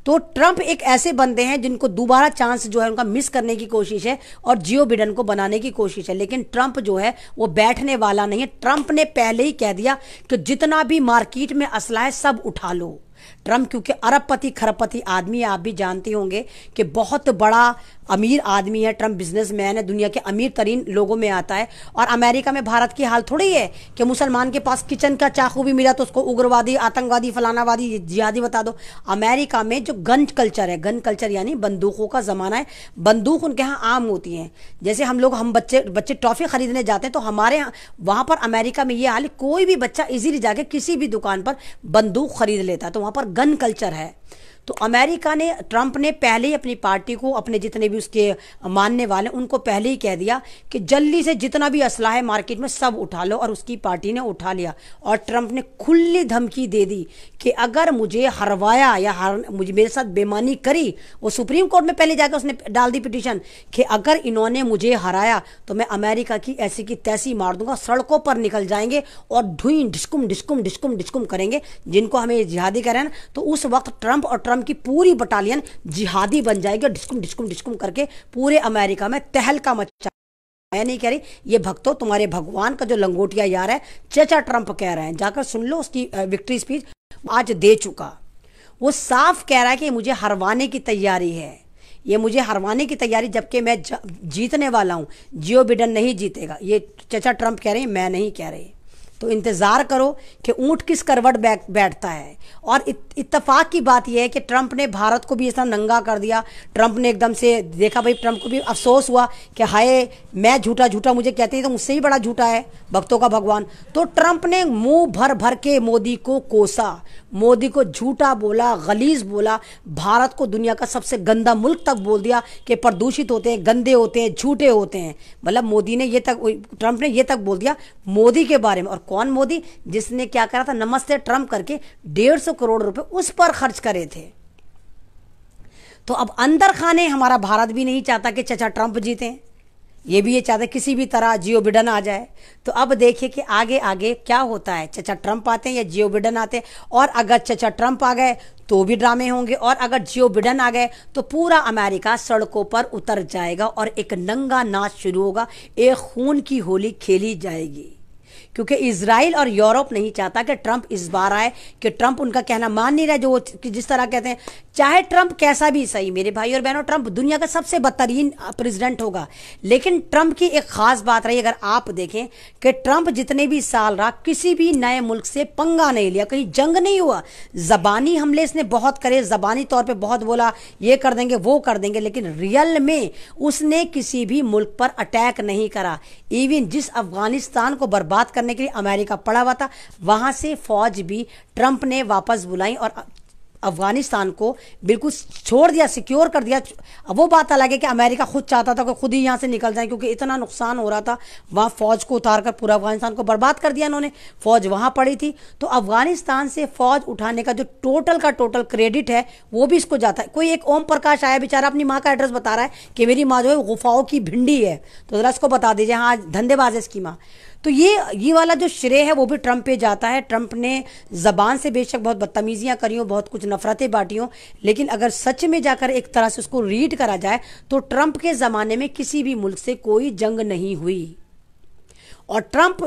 तो ट्रंप एक ऐसे बंदे हैं जिनको दोबारा चांस जो है उनका मिस करने की कोशिश है और जियो बिडेन को बनाने की कोशिश है, लेकिन ट्रंप जो है वो बैठने वाला नहीं है। ट्रंप ने पहले ही कह दिया कि जितना भी मार्केट में असला है सब उठा लो। ट्रंप क्योंकि अरबपति खरबपति आदमी है, आप भी जानते होंगे कि बहुत बड़ा अमीर आदमी है, ट्रंप बिजनेसमैन है, दुनिया के अमीर तरीन लोगों में आता है। और अमेरिका में भारत की हाल थोड़ी है कि मुसलमान के पास किचन का चाकू भी मिला तो उसको उग्रवादी, आतंकवादी, फलानावादी, जिहादी बता दो। अमेरिका में जो गन कल्चर है, गन कल्चर यानी बंदूकों का जमाना है, बंदूक उनके यहाँ आम होती है। जैसे हम बच्चे टॉफी खरीदने जाते हैं तो हमारे यहाँ वहां पर अमेरिका में ये हाल, कोई भी बच्चा इजीली जाके किसी भी दुकान पर बंदूक खरीद लेता है, तो वहां पर गन कल्चर है। तो अमेरिका ने, ट्रंप ने पहले ही अपनी पार्टी को, अपने जितने भी उसके मानने वाले उनको पहले ही कह दिया कि जल्दी से जितना भी असला है मार्केट में सब उठा लो, और उसकी पार्टी ने उठा लिया। और ट्रंप ने खुली धमकी दे दी कि अगर मुझे हरवाया या मुझे मेरे साथ बेईमानी करी, वो सुप्रीम कोर्ट में पहले जाकर उसने डाल दी पिटीशन कि अगर इन्होंने मुझे हराया तो मैं अमेरिका की ऐसी की तैसी मार दूंगा, सड़कों पर निकल जाएंगे और ढुई ढिस्कुम ढिस्कुम ढिस्कुम ढिस्कुम करेंगे जिनको हमें जिहादी करें ना। तो उस वक्त ट्रंप और ट्रंप की पूरी बटालियन जिहादी बन जाएगी और ढिस्कुम ढिस्कुम ढिस्कुम करके पूरे अमेरिका में तहलका मचा। मैं नहीं कह रही, ये भक्तों तुम्हारे भगवान का जो लंगोटिया यार है चचा ट्रंप कह रहे हैं, जाकर सुन लो उसकी विक्ट्री स्पीच आज दे चुका। वो साफ कह रहा है कि मुझे हरवाने की तैयारी है, ये मुझे हरवाने की तैयारी, जबकि मैं जीतने वाला हूं, जियो बिडेन नहीं जीतेगा। ये चचा ट्रंप कह रहे हैं, मैं नहीं कह रही। तो इंतजार करो कि ऊंट किस करवट बैठता है। और इत्तेफाक की बात यह है कि ट्रंप ने भारत को भी इस तरह नंगा कर दिया। ट्रंप ने एकदम से देखा, भाई ट्रंप को भी अफसोस हुआ कि हाय मैं झूठा झूठा मुझे कहते हैं तो मुझसे ही बड़ा झूठा है भक्तों का भगवान। तो ट्रंप ने मुंह भर भर के मोदी को कोसा, मोदी को झूठा बोला, गलीज बोला, भारत को दुनिया का सबसे गंदा मुल्क तक बोल दिया कि प्रदूषित होते हैं, गंदे होते हैं, झूठे होते हैं। मतलब मोदी ने ये तक, ट्रंप ने ये तक बोल दिया मोदी के बारे में। और कौन मोदी? जिसने क्या करा था, नमस्ते ट्रंप करके 150 करोड़ रुपए उस पर खर्च करे थे। तो अब अंदर खाने हमारा भारत भी नहीं चाहता कि चचा ट्रंप जीते, ये भी ये चाहते किसी भी तरह जियो बिडेन आ जाए। तो अब देखिए कि आगे आगे क्या होता है, चचा ट्रंप आते हैं या जियो बिडेन आते हैं। और अगर चचा ट्रंप आ गए तो भी ड्रामे होंगे, और अगर जियो बिडेन आ गए तो पूरा अमेरिका सड़कों पर उतर जाएगा और एक नंगा नाच शुरू होगा, एक खून की होली खेली जाएगी। क्योंकि इजराइल और यूरोप नहीं चाहता कि ट्रंप इस बार आए, कि ट्रंप उनका कहना मान नहीं रहा, जो जिस तरह कहते हैं। चाहे ट्रंप कैसा भी सही, मेरे भाई और बहनों, ट्रंप दुनिया का सबसे बदतरीन प्रेसिडेंट होगा, लेकिन ट्रंप की एक खास बात रही, अगर आप देखें कि ट्रंप जितने भी साल रहा किसी भी नए मुल्क से पंगा नहीं लिया, कहीं जंग नहीं हुआ। जबानी हमले इसने बहुत करे, जबानी तौर पर बहुत बोला, ये कर देंगे वो कर देंगे, लेकिन रियल में उसने किसी भी मुल्क पर अटैक नहीं करा। इवन जिस अफगानिस्तान को बर्बाद करने के लिए अमेरिका पड़ा हुआ था, वहां से फौज भी ट्रंप ने वापस बुलाई और अफगानिस्तान को बिल्कुल छोड़ दिया, सिक्योर कर दिया। अब वो बात अलग है कि अमेरिका खुद चाहता था कि खुद ही यहाँ से निकल जाए, क्योंकि इतना नुकसान हो रहा था। वहाँ फौज को उतार कर पूरा अफगानिस्तान को बर्बाद कर दिया इन्होंने, फौज वहाँ पड़ी थी। तो अफगानिस्तान से फौज उठाने का जो टोटल का टोटल क्रेडिट है वो भी इसको जाता है। कोई एक ओम प्रकाश आया बेचारा, अपनी माँ का एड्रेस बता रहा है कि मेरी माँ जो है गुफाओं की भिंडी है, तो जरा इसको बता दीजिए। हाँ, धंधेबाज है इसकी माँ। तो ये वाला जो श्रेय है वो भी ट्रंप पे जाता है। ट्रंप ने जबान से बेशक बहुत बदतमीजियां करी हो, बहुत कुछ नफरतें बांटी हो, लेकिन अगर सच में जाकर एक तरह से उसको रीड करा जाए तो ट्रंप के ज़माने में किसी भी मुल्क से कोई जंग नहीं हुई। और ट्रंप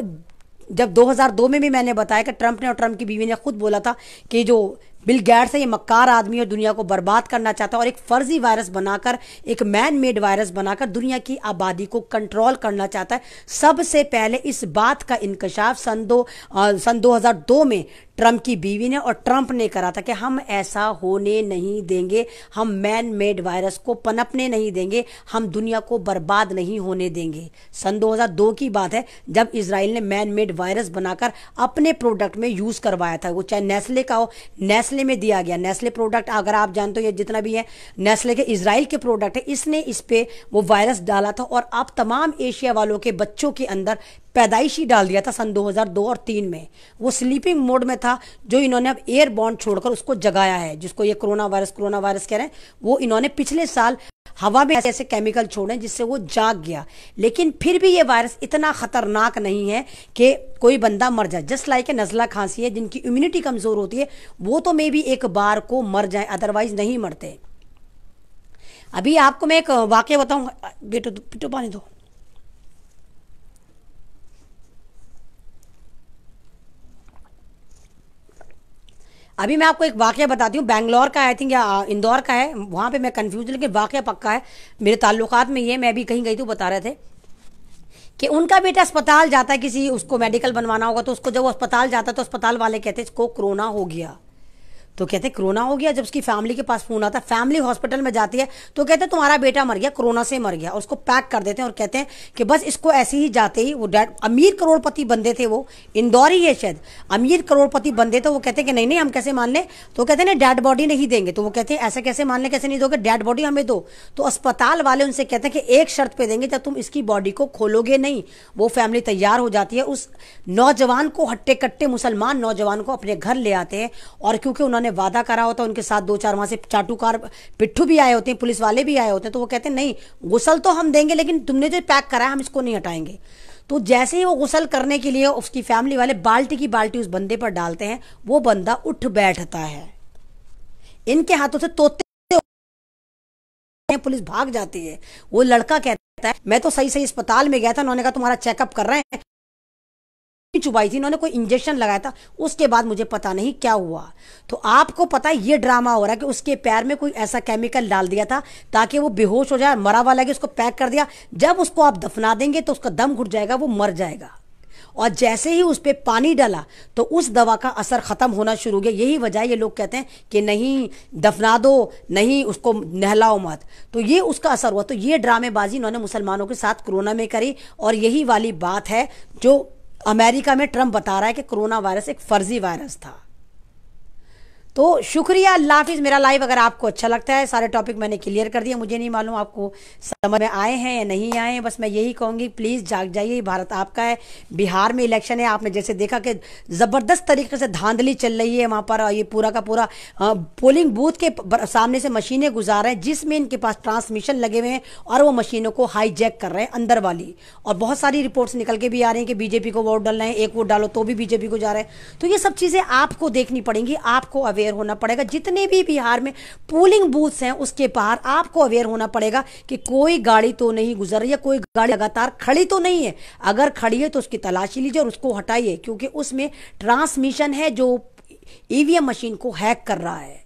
जब 2002 में भी मैंने बताया कि ट्रंप ने और ट्रंप की बीवी ने खुद बोला था कि जो बिल गेट्स है ये मक्कार आदमी और दुनिया को बर्बाद करना चाहता है, और एक फर्जी वायरस बनाकर, एक मैन मेड वायरस बनाकर दुनिया की आबादी को कंट्रोल करना चाहता है। सबसे पहले इस बात का इंकशाफ सन 2002 में ट्रंप की बीवी ने और ट्रंप ने करा था कि हम ऐसा होने नहीं देंगे, हम मैन मेड वायरस को पनपने नहीं देंगे, हम दुनिया को बर्बाद नहीं होने देंगे। सन 2002 की बात है जब इजराइल ने मैन मेड वायरस बनाकर अपने प्रोडक्ट में यूज करवाया था, वो चाहे नेस्ले का हो, नेस्ले में दिया गया। नेस्ले प्रोडक्ट अगर आप जानते हो, ये जितना भी है नेस्ले के इजराइल के प्रोडक्ट है, इसने इस पे वो वायरस डाला था और अब तमाम एशिया वालों के बच्चों के अंदर पैदाइशी डाल दिया था सन 2002 और 3 में। वो स्लीपिंग मोड में था, जो इन्होंने अब एयर बॉन्ड छोड़कर उसको जगाया है, जिसको ये कोरोना वायरस कह रहे हैं। वो इन्होंने पिछले साल हवा में ऐसे केमिकल छोड़े जिससे वो जाग गया। लेकिन फिर भी ये वायरस इतना खतरनाक नहीं है कि कोई बंदा मर जाए। जस्ट लाइक नज़ला खांसी है, जिनकी इम्यूनिटी कमजोर होती है वो तो मे भी एक बार को मर जाए, अदरवाइज नहीं मरते। अभी आपको मैं एक वाकया बताऊं, बेटो पिटो पानी दो। अभी मैं आपको एक वाकया बताती हूँ, बैंगलोर का आई थिंक या इंदौर का है, वहाँ पे मैं कंफ्यूज, लेकिन वाकया पक्का है, मेरे ताल्लुकात में ये, मैं भी कहीं गई थी, बता रहे थे कि उनका बेटा अस्पताल जाता है, किसी उसको मेडिकल बनवाना होगा, तो उसको जब वो अस्पताल जाता है तो अस्पताल वाले कहते हैं इसको कोरोना हो गया। तो कहते कोरोना हो गया। जब उसकी फैमिली के पास फोन आता है, फैमिली हॉस्पिटल में जाती है तो कहते हैं तुम्हारा बेटा मर गया, कोरोना से मर गया। उसको पैक कर देते हैं और कहते हैं कि बस इसको ऐसे ही जाते ही, वो अमीर करोड़पति बंदे थे, वो इंदौरी है शायद, अमीर करोड़पति बंदे थे। वो कहते हैं कि नहीं नहीं हम कैसे मान लें, तो कहते हैं डेड बॉडी नहीं देंगे। तो वो कहते हैं ऐसा कैसे मान लें, कैसे नहीं दोगे, डेड बॉडी हमें दो। तो अस्पताल वाले उनसे कहते हैं कि एक शर्त पे देंगे, जब तुम इसकी बॉडी को खोलोगे नहीं। वो फैमिली तैयार हो जाती है, उस नौजवान को, हट्टे कट्टे मुसलमान नौजवान को अपने घर ले आते हैं। और क्योंकि उन्होंने वादा करा होता, उनके साथ 2-4 वहां से चाटुकार पिट्ठू भी आए होते हैं, पुलिस वाले भी आए होते हैं, तो वो कहते हैं नहीं गुसल तो हम देंगे, लेकिन तुमने जो पैक करा है हम इसको नहीं हटाएंगे। तो जैसे ही वो गुसल करने के लिए उसकी फैमिली वाले बाल्टी की बाल्टी उस बंदे पर डालते हैं, वो बंदा उठ बैठता है, इनके हाथों से तोते, पुलिस भाग जाती है। वो लड़का कहता है मैं तो सही सही अस्पताल में गया था, उन्होंने कहा तुम्हारा चेकअप कर रहे हैं, चुबाई थी इन्होंने, कोई इंजेक्शन लगाया था, उसके बाद मुझे पता नहीं क्या हुआ। तो आपको पता है ये ड्रामा हो रहा है कि उसके पैर में कोई ऐसा केमिकल डाल दिया था ताकि वो बेहोश हो जाए, मरा हुआ लगे, उसको पैक कर दिया। जब उसको आप दफना देंगे तो उसका दम घुट जाएगा, वो मर जाएगा। और जैसे ही उस पर पानी डाला तो उस दवा का असर खत्म होना शुरू हो गया। यही वजह ये लोग कहते हैं कि नहीं दफना दो, नहीं उसको नहलाओ मत। तो ये उसका असर हुआ। तो ये ड्रामेबाजी इन्होंने मुसलमानों के साथ कोरोना में करी। और यही वाली बात है जो अमेरिका में ट्रंप बता रहा है कि कोरोना वायरस एक फर्जी वायरस था। तो शुक्रिया, अल्लाह हाफिज़। मेरा लाइव अगर आपको अच्छा लगता है, सारे टॉपिक मैंने क्लियर कर दिया, मुझे नहीं मालूम आपको समझ में आए हैं या नहीं आए हैं। बस मैं यही कहूँगी प्लीज़ जाग जाइए, भारत आपका है। बिहार में इलेक्शन है, आपने जैसे देखा कि ज़बरदस्त तरीके से धांधली चल रही है वहाँ पर। ये पूरा का पूरा पोलिंग बूथ के सामने से मशीनें गुजार रहे हैं जिसमें इनके पास ट्रांसमिशन लगे हुए हैं और वो मशीनों को हाईजैक कर रहे हैं अंदर वाली। और बहुत सारी रिपोर्ट्स निकल के भी आ रही हैं कि बीजेपी को वोट डालना है, एक वोट डालो तो भी बीजेपी को जा रहे हैं। तो ये सब चीज़ें आपको देखनी पड़ेंगी, आपको अवेयर होना पड़ेगा। जितने भी बिहार में पोलिंग बूथ्स हैं उसके बाहर आपको अवेयर होना पड़ेगा कि कोई गाड़ी तो नहीं गुजर रही है, कोई गाड़ी लगातार खड़ी तो नहीं है। अगर खड़ी है तो उसकी तलाशी लीजिए और उसको हटाइए, क्योंकि उसमें ट्रांसमिशन है जो ईवीएम मशीन को हैक कर रहा है।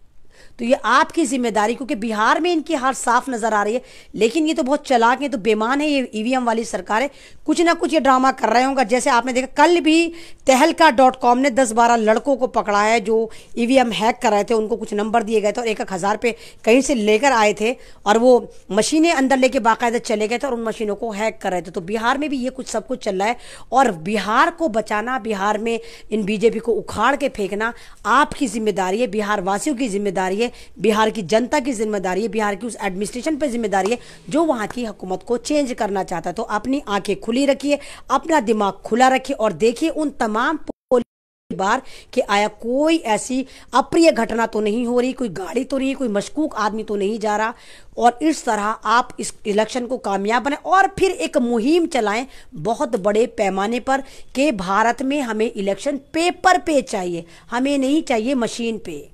तो ये आपकी जिम्मेदारी, क्योंकि बिहार में इनकी हार साफ नजर आ रही है, लेकिन ये तो बहुत चालाक है, तो बेईमान है, ये ईवीएम वाली सरकार है, कुछ ना कुछ ये ड्रामा कर रहे होंगे। जैसे आपने देखा कल भी तहलका.com ने 10-12 लड़कों को पकड़ा है जो ईवीएम हैक कर रहे थे, उनको कुछ नंबर दिए गए थे और 1,000 पे कहीं से लेकर आए थे और वो मशीनें अंदर लेके बाकायदा चले गए थे और उन मशीनों को हैक कर रहे थे। तो बिहार में भी ये कुछ सब कुछ चल रहा है और बिहार को बचाना, बिहार में इन बीजेपी को उखाड़ के फेंकना आपकी जिम्मेदारी है, बिहार वासियों की जिम्मेदारी है, बिहार की जनता की जिम्मेदारी है, बिहार की उस एडमिनिस्ट्रेशन पर जिम्मेदारी है जो वहां की हुकूमत को चेंज करना चाहता है। तो अपनी आंखें खुली रखिए, अपना दिमाग खुला रखिए और देखिए उन तमाम बार कि आया कोई ऐसी अप्रिय घटना तो नहीं हो रही, कोई गाड़ी तो नहीं, कोई मशकूक आदमी तो नहीं जा रहा। और इस तरह आप इस इलेक्शन को कामयाब बनाएं और फिर एक मुहिम चलाएं बहुत बड़े पैमाने पर कि भारत में हमें इलेक्शन पेपर पे चाहिए, हमें नहीं चाहिए मशीन पे,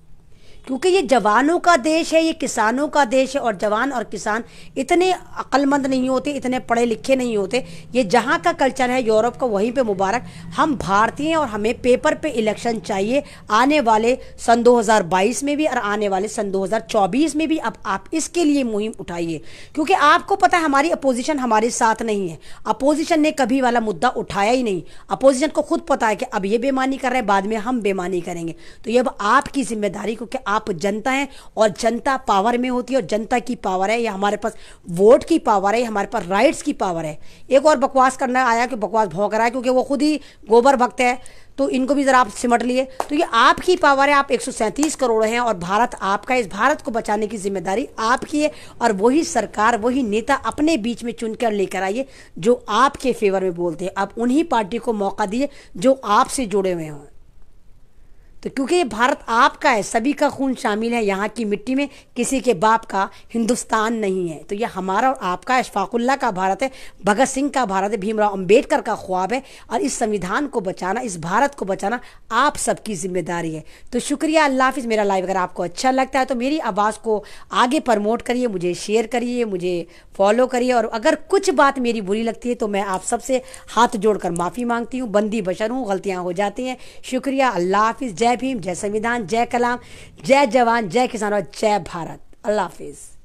क्योंकि ये जवानों का देश है, ये किसानों का देश है और जवान और किसान इतने अक्लमंद नहीं होते, इतने पढ़े लिखे नहीं होते। ये जहाँ का कल्चर है यूरोप का, वहीं पे मुबारक। हम भारतीय हैं और हमें पेपर पे इलेक्शन चाहिए आने वाले सन 2022 में भी और आने वाले सन 2024 में भी। अब आप इसके लिए मुहिम उठाइए, क्योंकि आपको पता है हमारी अपोजिशन हमारे साथ नहीं है, अपोजिशन ने कभी वाला मुद्दा उठाया ही नहीं। अपोजिशन को खुद पता है कि अब ये बेईमानी कर रहे हैं, बाद में हम बेईमानी करेंगे। तो ये अब आपकी जिम्मेदारी, क्योंकि आप जनता हैं और जनता पावर में होती है और जनता की पावर है, या हमारे पास वोट की पावर है, हमारे पास राइट्स की पावर है। एक और बकवास करना आया कि बकवास भौंक रहा है क्योंकि वो खुद ही गोबर भक्त है, तो इनको भी जरा आप सिमट लिए। तो ये आपकी पावर है, आप 137 करोड़ हैं और भारत आपका, इस भारत को बचाने की जिम्मेदारी आपकी है और वही सरकार, वही नेता अपने बीच में चुनकर लेकर आइए जो आपके फेवर में बोलते हैं। आप उन्हीं पार्टी को मौका दिए जो आपसे जुड़े हुए हों। तो क्योंकि ये भारत आपका है, सभी का खून शामिल है यहाँ की मिट्टी में, किसी के बाप का हिंदुस्तान नहीं है। तो ये हमारा और आपका, अशफाकुल्ला का भारत है, भगत सिंह का भारत है, भीमराव अंबेडकर का ख्वाब है और इस संविधान को बचाना, इस भारत को बचाना आप सबकी जिम्मेदारी है। तो शुक्रिया, अल्लाह हाफिज़। मेरा लाइव अगर आपको अच्छा लगता है तो मेरी आवाज़ को आगे प्रमोट करिए, मुझे शेयर करिए, मुझे फॉलो करिए और अगर कुछ बात मेरी बुरी लगती है तो मैं आप सबसे हाथ जोड़कर माफ़ी मांगती हूँ। बंदी बशर हूँ, गलतियाँ हो जाती हैं। शुक्रिया, अल्लाह हाफिज़। जय भीम, जय संविधान, जय कलाम, जय जवान, जय किसान और जय भारत। अल्लाह हाफिज़।